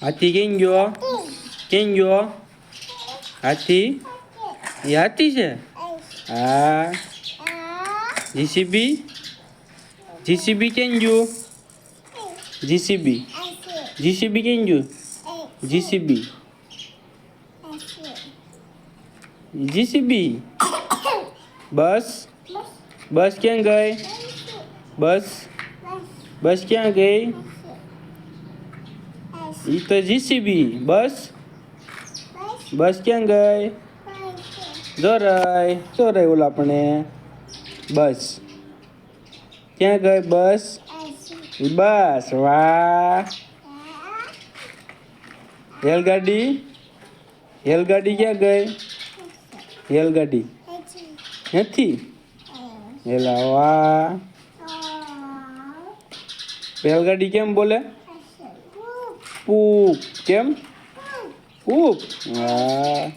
હાથી કેમ ગયો? કેમ ગયો? હાથી એ હાથી છે. હા. જીસીબી જીસીબી કેમ ગયું? જીસીબી જીસીબી કેમ ગયું? જીસીબી જીસીબી બસ બસ ક્યાં ગઈ? બસ બસ ક્યાં ગઈ? ઈ તો જીસીબી બસ બસ ક્યાં ગઈ? જોરાય ઓલા આપણે બસ ક્યાં ગઈ બસ? બસ વાહ. રેલગાડી રેલગાડી ક્યાં ગઈ? રેલગાડી નથી. એલા વાહ. રેલગાડી કેમ બોલે? પૂપ કેમ? પૂપ. વાહ.